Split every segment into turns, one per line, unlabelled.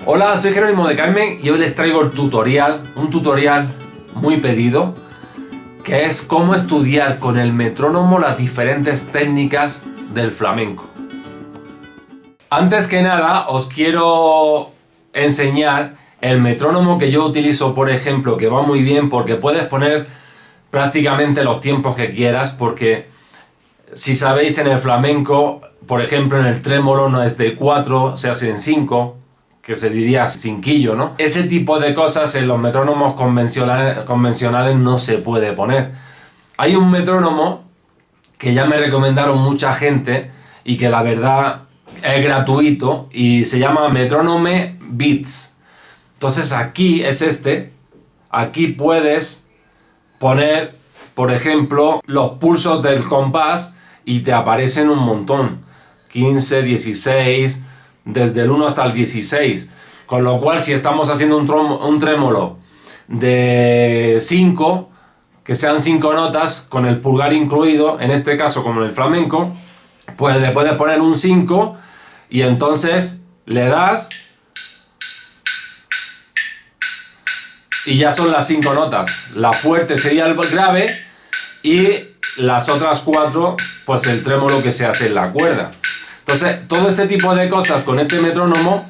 Hola, soy Jerónimo de Carmen y hoy les traigo un tutorial muy pedido, que es cómo estudiar con el metrónomo las diferentes técnicas del flamenco. Antes que nada, os quiero enseñar el metrónomo que yo utilizo, por ejemplo, que va muy bien porque puedes poner prácticamente los tiempos que quieras, porque si sabéis, en el flamenco, por ejemplo, en el trémolo no es de 4, se hace en 5, que se diría cinquillo, ¿no? Ese tipo de cosas en los metrónomos convencionales no se puede poner. Hay un metrónomo que ya me recomendaron mucha gente y que la verdad es gratuito y se llama Metronome Beats. Entonces aquí es aquí puedes poner, por ejemplo, los pulsos del compás y te aparecen un montón, 15, 16, desde el 1 hasta el 16, con lo cual si estamos haciendo un trémolo de 5, que sean 5 notas con el pulgar incluido, en este caso como en el flamenco, pues le puedes poner un 5 y entonces le das y ya son las 5 notas. La fuerte sería el grave y las otras 4 pues el trémolo que se hace en la cuerda. Entonces todo este tipo de cosas con este metrónomo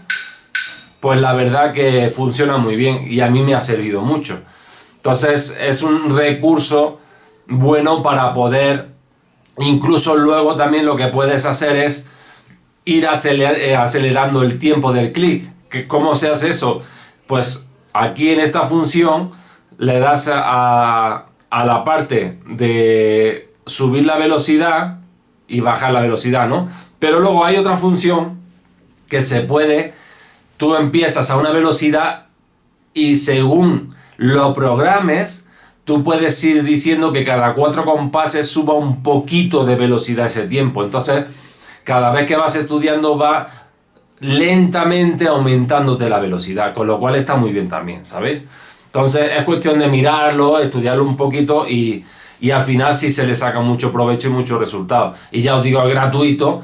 pues la verdad que funciona muy bien y a mí me ha servido mucho. Entonces es un recurso bueno para poder, incluso luego también lo que puedes hacer es ir acelerando el tiempo del clic. ¿Cómo se hace eso? Pues aquí en esta función le das a la parte de subir la velocidad y bajar la velocidad, ¿no? Pero luego hay otra función que se puede, tú empiezas a una velocidad y según lo programes, tú puedes ir diciendo que cada 4 compases suba un poquito de velocidad ese tiempo. Entonces, cada vez que vas estudiando va lentamente aumentándote la velocidad, con lo cual está muy bien también, ¿sabéis? Entonces es cuestión de mirarlo, estudiarlo un poquito y al final sí se le saca mucho provecho y mucho resultado. Y ya os digo, es gratuito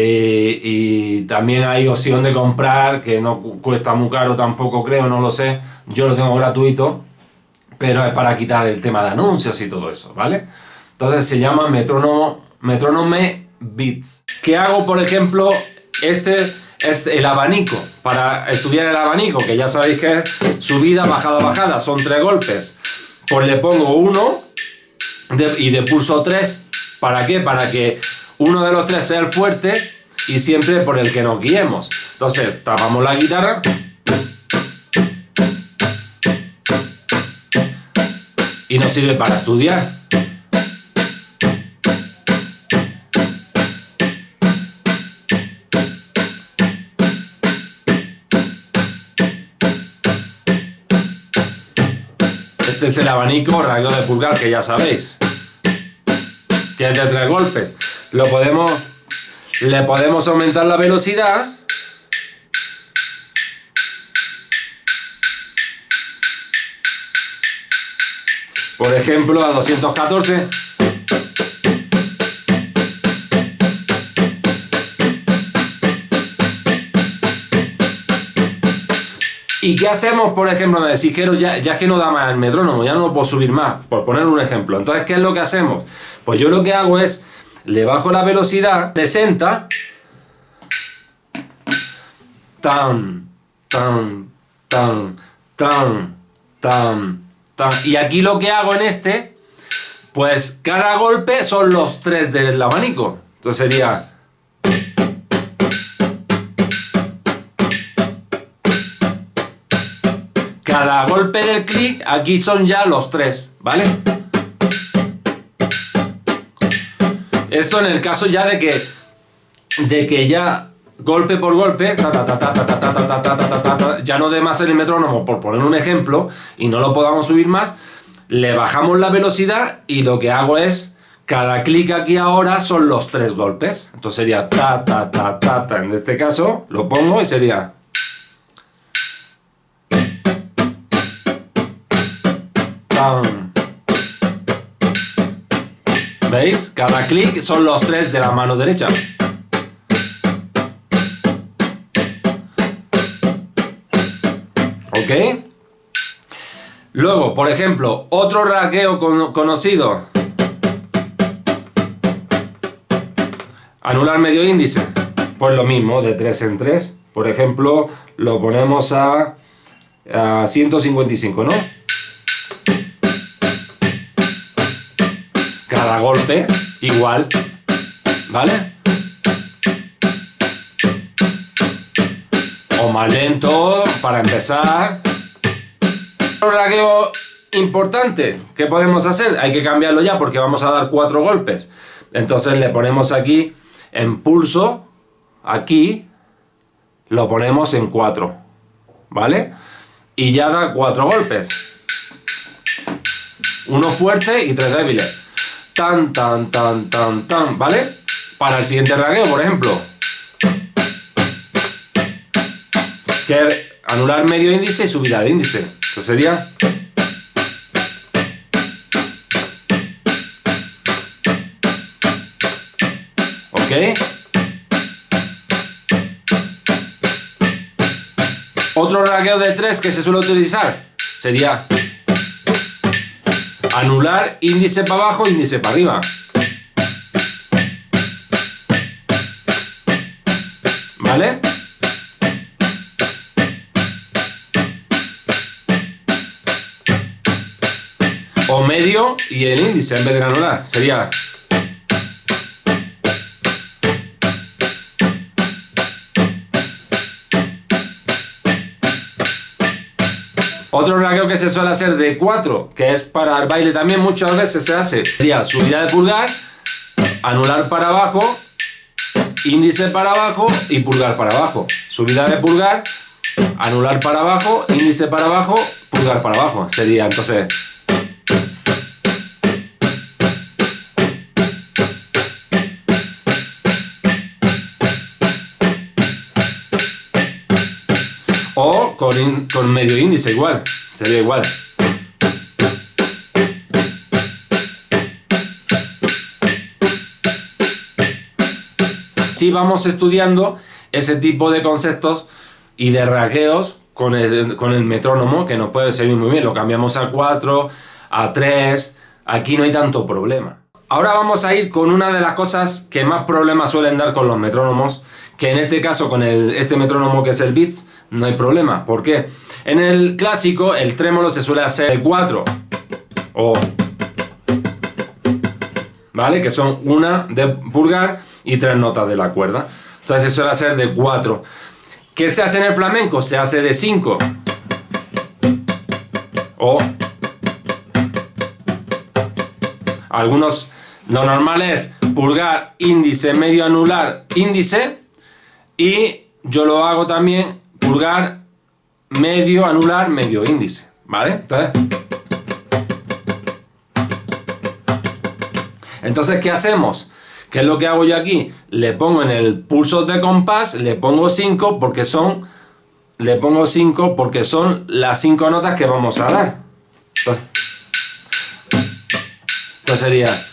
y también hay opción de comprar, que no cuesta muy caro tampoco, creo, no lo sé. Yo lo tengo gratuito, pero es para quitar el tema de anuncios y todo eso, ¿vale? Entonces se llama Metronome Beats. ¿Qué hago, por ejemplo? Este es el abanico, para estudiar el abanico, que ya sabéis que es subida, bajada, bajada, son 3 golpes. Pues le pongo 1 y de pulso 3, ¿para qué? Para que uno de los 3 sea el fuerte y siempre por el que nos guiemos. Entonces tapamos la guitarra y nos sirve para estudiar. Este es el abanico radio de pulgar, que ya sabéis, que es de 3 golpes. Le podemos aumentar la velocidad por ejemplo a 214. ¿Y qué hacemos, por ejemplo? Me decís, Jero, ya es que no da más el metrónomo, ya no lo puedo subir más, por poner un ejemplo. Entonces, ¿qué es lo que hacemos? Pues yo lo que hago es, le bajo la velocidad, 60, tan, tan, tan, tan, tan, tan. Y aquí lo que hago en pues cada golpe son los 3 del abanico. Entonces sería... Cada golpe del clic, aquí son ya los 3, ¿vale? Esto en el caso ya de que ya golpe por golpe, ya no dé más el metrónomo, por poner un ejemplo, y no lo podamos subir más, le bajamos la velocidad y lo que hago es, cada clic aquí ahora son los 3 golpes. Entonces sería ta, ta, ta, ta, ta. En este caso lo pongo y sería... ¿Veis? Cada clic son los 3 de la mano derecha. ¿Ok? Luego, por ejemplo, otro raqueo conocido. Anular medio índice. Pues lo mismo, de 3 en 3. Por ejemplo, lo ponemos a 155, ¿no? Cada golpe igual, ¿vale? O más lento para empezar. Un raqueo importante, ¿qué podemos hacer? Hay que cambiarlo ya porque vamos a dar 4 golpes. Entonces le ponemos aquí en pulso, aquí lo ponemos en 4, ¿vale? Y ya da 4 golpes. Uno fuerte y 3 débiles. Tan, tan, tan, tan, tan, ¿vale? Para el siguiente raqueo, por ejemplo. Que anular medio índice y subida de índice. Esto sería... ¿Ok? Otro raqueo de 3 que se suele utilizar sería anular índice para abajo, índice para arriba. ¿Vale? O medio y el índice en vez de anular. Sería... Otro raqueo que se suele hacer de 4, que es para el baile también muchas veces se hace, sería subida de pulgar, anular para abajo, índice para abajo y pulgar para abajo. Subida de pulgar, anular para abajo, índice para abajo, pulgar para abajo. Sería entonces... O con medio índice igual, sería igual. Sí, vamos estudiando ese tipo de conceptos y de raqueos con el metrónomo, que nos puede servir muy bien. Lo cambiamos a 4, a 3, aquí no hay tanto problema. Ahora vamos a ir con una de las cosas que más problemas suelen dar con los metrónomos, que en este caso con este metrónomo que es el Beats, no hay problema. ¿Por qué? En el clásico el trémolo se suele hacer de 4, ¿vale? Que son una de pulgar y 3 notas de la cuerda. Entonces se suele hacer de 4. ¿Qué se hace en el flamenco? Se hace de 5. Algunos, lo normal es pulgar, índice, medio, anular, índice. Y yo lo hago también pulgar, medio, anular, medio, índice. ¿Vale? Entonces, ¿qué hacemos? ¿Qué es lo que hago yo aquí? Le pongo en el pulso de compás, le pongo 5 porque son... Le pongo 5 porque son las 5 notas que vamos a dar. Entonces sería...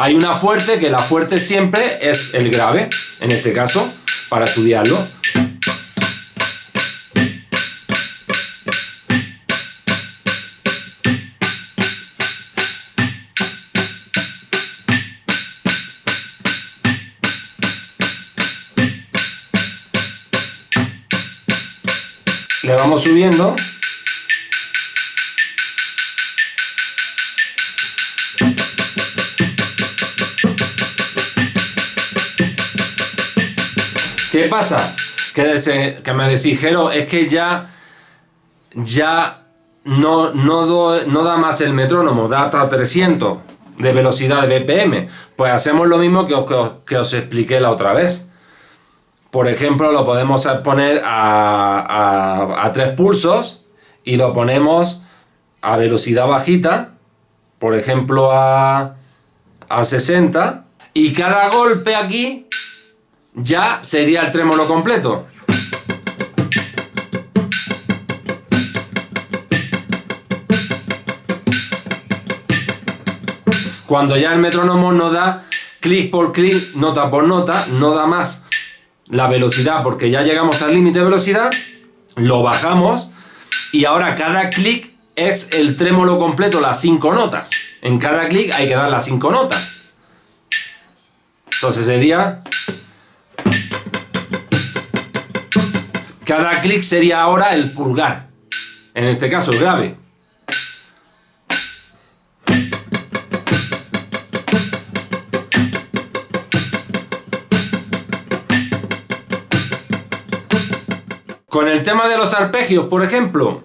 Hay una fuerte, que la fuerte siempre es el grave, en este caso, para estudiarlo. Le vamos subiendo. ¿Qué pasa? Que me decís, Jero, es que ya no da más el metrónomo, da hasta 300 de velocidad de BPM. Pues hacemos lo mismo que os expliqué la otra vez. Por ejemplo, lo podemos poner a 3 pulsos y lo ponemos a velocidad bajita, por ejemplo a 60, y cada golpe aquí ya sería el trémolo completo. Cuando ya el metrónomo nos da clic por clic, nota por nota, no da más la velocidad porque ya llegamos al límite de velocidad, lo bajamos y ahora cada clic es el trémolo completo, las 5 notas. En cada clic hay que dar las 5 notas. Entonces sería... Cada clic sería ahora el pulgar. En este caso el grave. Con el tema de los arpegios, por ejemplo,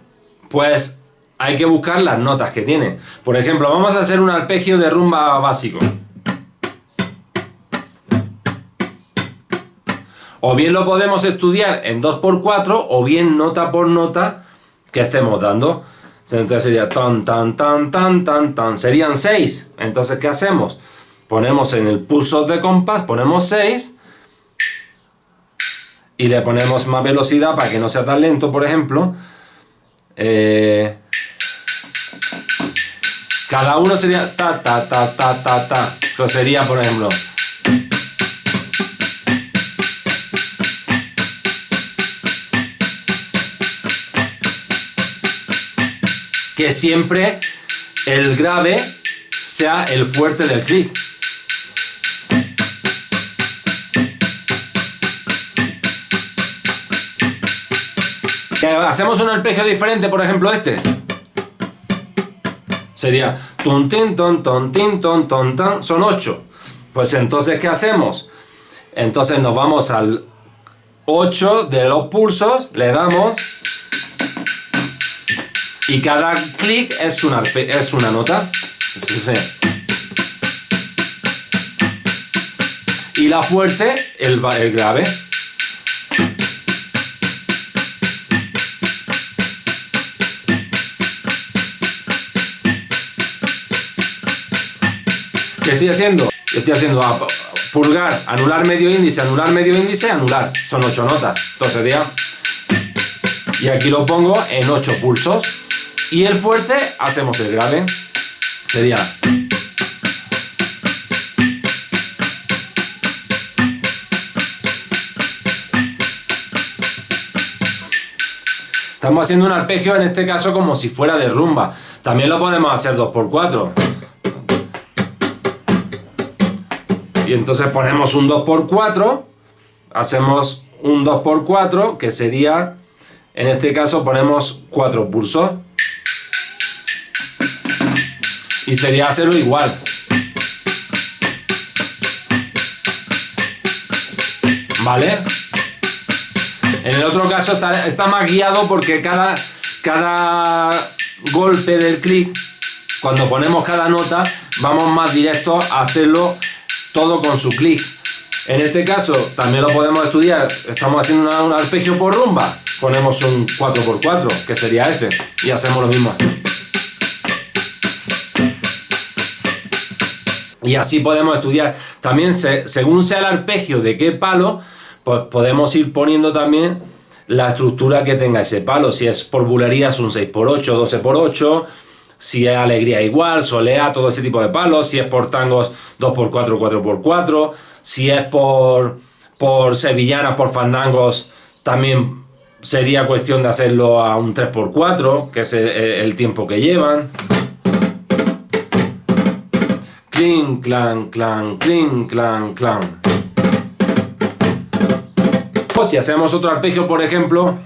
pues hay que buscar las notas que tiene. Por ejemplo, vamos a hacer un arpegio de rumba básico. O bien lo podemos estudiar en 2x4 o bien nota por nota que estemos dando. Entonces sería tan, tan, tan, tan, tan, tan. Serían 6. Entonces, ¿qué hacemos? Ponemos en el pulso de compás, ponemos 6 y le ponemos más velocidad para que no sea tan lento, por ejemplo. Cada uno sería ta, ta, ta, ta, ta, ta. Entonces sería, por ejemplo... que siempre el grave sea el fuerte del clic. Hacemos un arpegio diferente, por ejemplo este. Sería tun tin ton ton tin ton ton tan, son 8. Pues entonces, ¿qué hacemos? Entonces nos vamos al 8 de los pulsos, le damos y cada clic es una nota. Y la fuerte, el grave. ¿Qué estoy haciendo? Estoy haciendo pulgar, anular, medio índice, anular. Son 8 notas. Entonces sería... Y aquí lo pongo en 8 pulsos. Y el fuerte, hacemos el grave. Sería... Estamos haciendo un arpegio, en este caso, como si fuera de rumba. También lo podemos hacer 2x4. Y entonces ponemos un 2x4. Hacemos un 2x4, que sería... En este caso ponemos 4 pulsos. Y sería hacerlo igual. ¿Vale? En el otro caso está más guiado porque cada golpe del clic, cuando ponemos cada nota, vamos más directos a hacerlo todo con su clic. En este caso también lo podemos estudiar. Estamos haciendo un arpegio por rumba. Ponemos un 4x4, que sería este. Y hacemos lo mismo. Y así podemos estudiar. También según sea el arpegio de qué palo, pues podemos ir poniendo también la estructura que tenga ese palo. Si es por bulería es un 6x8, 12x8. Si es alegría igual, solea, todo ese tipo de palos. Si es por tangos 2x4, 4x4. Si es por sevillanas, por fandangos, también sería cuestión de hacerlo a un 3x4, que es el tiempo que llevan. Clink, clan, clan, clink, clan, clan. O si hacemos otro arpegio, por ejemplo,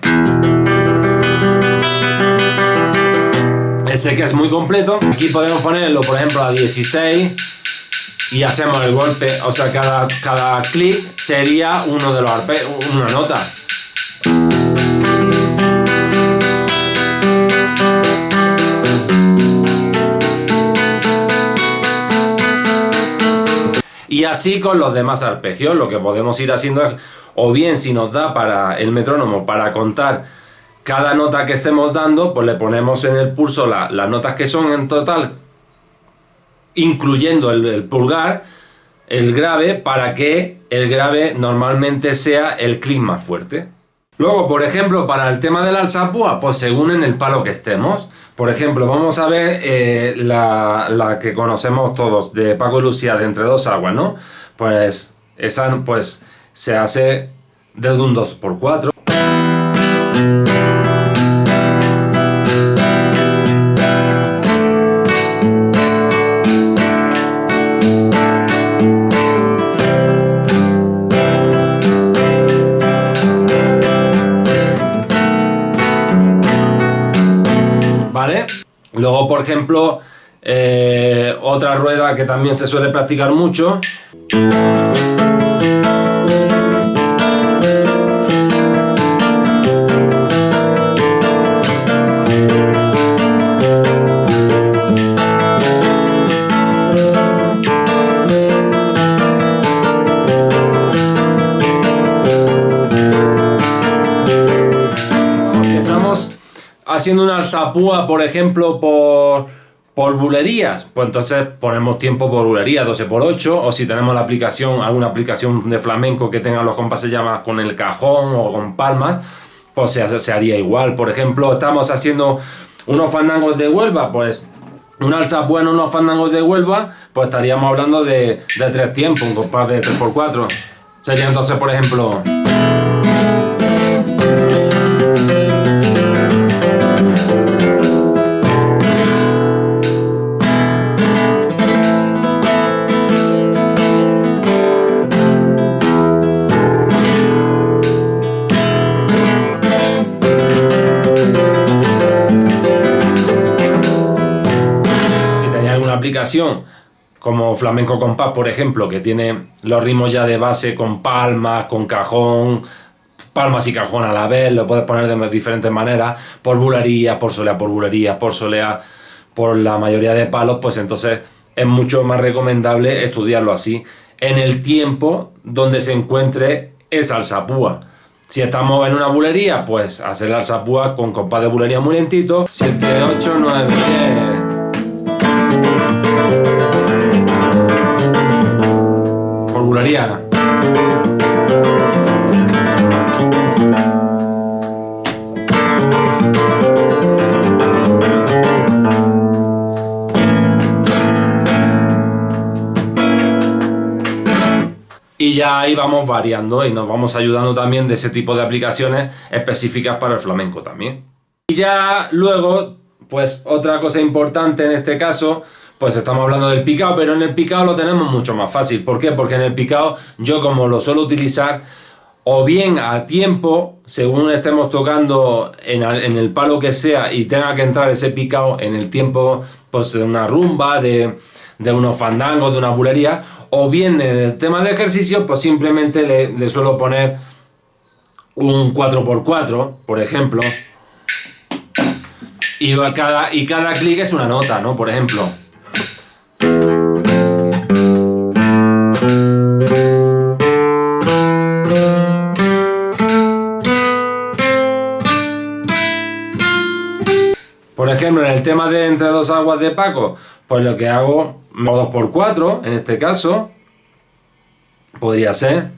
ese que es muy completo, aquí podemos ponerlo, por ejemplo, a 16 y hacemos el golpe, o sea, cada clic sería uno de los arpegios, una nota. Y así con los demás arpegios, lo que podemos ir haciendo es, o bien si nos da para el metrónomo para contar cada nota que estemos dando, pues le ponemos en el pulso las notas que son en total, incluyendo el pulgar, el grave, para que el grave normalmente sea el clic más fuerte. Luego, por ejemplo, para el tema de la alzapúa, pues según en el palo que estemos. Por ejemplo, vamos a ver la que conocemos todos, de Paco y Lucía, de Entre dos aguas, ¿no? Pues esa pues se hace desde un 2x4. ¿Vale? Luego, por ejemplo, otra rueda que también se suele practicar mucho. Haciendo una alzapúa, por ejemplo, por bulerías, pues entonces ponemos tiempo por bulería, 12x8, o si tenemos la aplicación, alguna aplicación de flamenco que tenga los compases ya más con el cajón o con palmas, pues se haría igual. Por ejemplo, estamos haciendo unos fandangos de Huelva, pues una alzapúa en unos fandangos de Huelva, pues estaríamos hablando de 3 tiempos, un compás de 3x4. Sería entonces, por ejemplo... aplicación como Flamenco Compás, por ejemplo, que tiene los ritmos ya de base con palmas, con cajón, palmas y cajón a la vez, lo puedes poner de diferentes maneras, por bulería, por solea, por la mayoría de palos, pues entonces es mucho más recomendable estudiarlo así, en el tiempo donde se encuentre esa alzapúa. Si estamos en una bulería, pues hacer la alzapúa con compás de bulería muy lentito, 7, 8, 9, 10... por bulería. Y ya ahí vamos variando y nos vamos ayudando también de ese tipo de aplicaciones específicas para el flamenco también. Y ya luego, pues otra cosa importante en este caso, pues estamos hablando del picado, pero en el picado lo tenemos mucho más fácil. ¿Por qué? Porque en el picado yo, como lo suelo utilizar o bien a tiempo, según estemos tocando en el palo que sea y tenga que entrar ese picado en el tiempo, pues de una rumba, de unos fandangos, de una bulería, o bien en el tema de ejercicio, pues simplemente le suelo poner un 4x4, por ejemplo, y cada clic es una nota, ¿no? Por ejemplo. Por ejemplo, en el tema de Entre dos aguas de Paco, pues lo que hago, 2x4, en este caso, podría ser.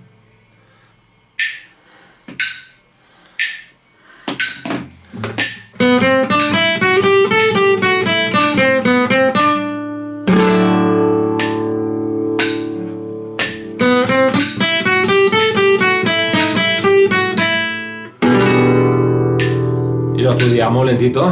Y lo estudiamos lentito.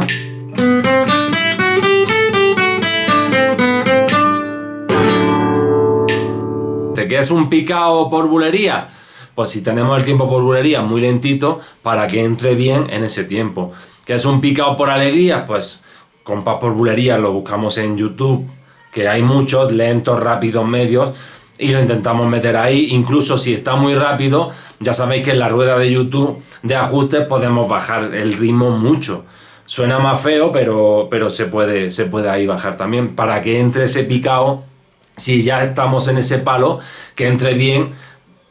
¿Qué es un picado por bulerías? Pues si tenemos el tiempo por bulerías muy lentito para que entre bien en ese tiempo. ¿Qué es un picado por alegrías? Pues compás por bulerías lo buscamos en YouTube, que hay muchos, lentos, rápidos, medios, y lo intentamos meter ahí. Incluso si está muy rápido, ya sabéis que en la rueda de YouTube de ajustes podemos bajar el ritmo mucho. Suena más feo, pero se puede ahí bajar también para que entre ese picado. Si ya estamos en ese palo, que entre bien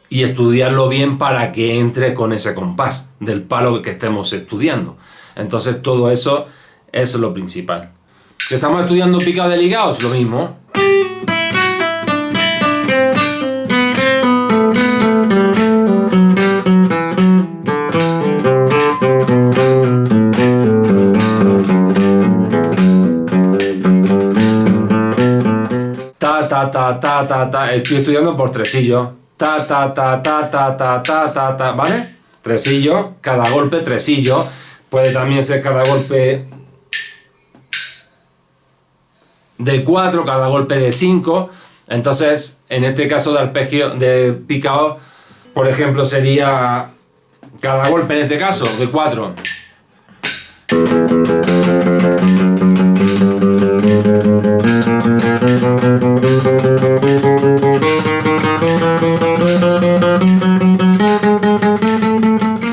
y estudiarlo bien para que entre con ese compás del palo que estemos estudiando. Entonces todo eso es lo principal. ¿Que estamos estudiando picado de ligados? Lo mismo. ta, ta, ta, estoy estudiando por tresillo, ta, ta, ta, ta, ta, ta, ta, ta, ta, ¿vale? Tresillo, cada golpe tresillo, puede también ser cada golpe de 4, cada golpe de 5, entonces en este caso de arpegio, de picado, por ejemplo sería cada golpe en este caso de 4.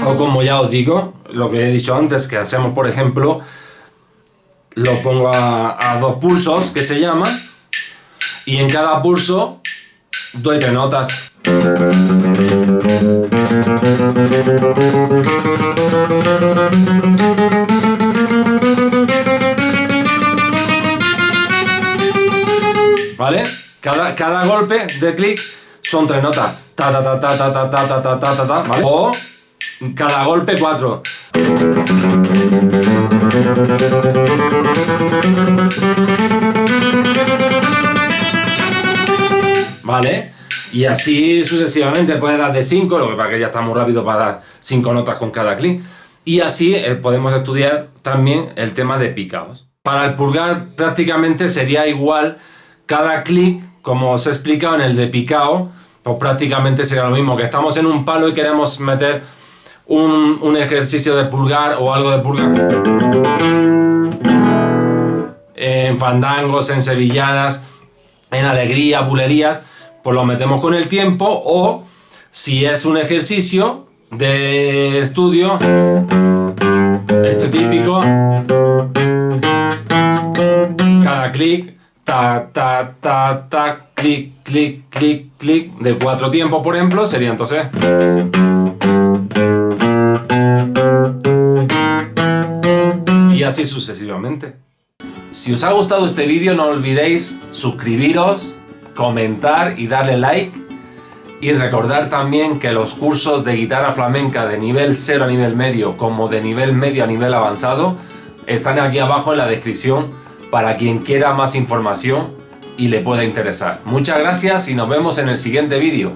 O como ya os digo, lo que he dicho antes, que hacemos por ejemplo, lo pongo a 2 pulsos, que se llama, y en cada pulso doy 3 notas. ¿Vale? Cada golpe de clic son 3 notas. Ta ta ta ta ta ta ta ta ta ta ta, ¿vale? O cada golpe 4. ¿Vale? Y así sucesivamente, puedes dar de 5, lo que pasa que ya está muy rápido para dar 5 notas con cada clic. Y así podemos estudiar también el tema de picados. Para el pulgar prácticamente sería igual cada clic, como os he explicado en el de picado, pues prácticamente sería lo mismo, que estamos en un palo y queremos meter un ejercicio de pulgar o algo de pulgar. En fandangos, en sevillanas, en alegría, bulerías, pues lo metemos con el tiempo, o si es un ejercicio de estudio, este típico, cada clic, ta, ta, ta, ta, clic, clic, clic, clic, de 4 tiempos, por ejemplo, sería entonces. Y así sucesivamente. Si os ha gustado este vídeo, no olvidéis suscribiros, comentar y darle like. Y recordar también que los cursos de guitarra flamenca de nivel 0 a nivel medio, como de nivel medio a nivel avanzado, están aquí abajo en la descripción para quien quiera más información y le pueda interesar. Muchas gracias y nos vemos en el siguiente vídeo.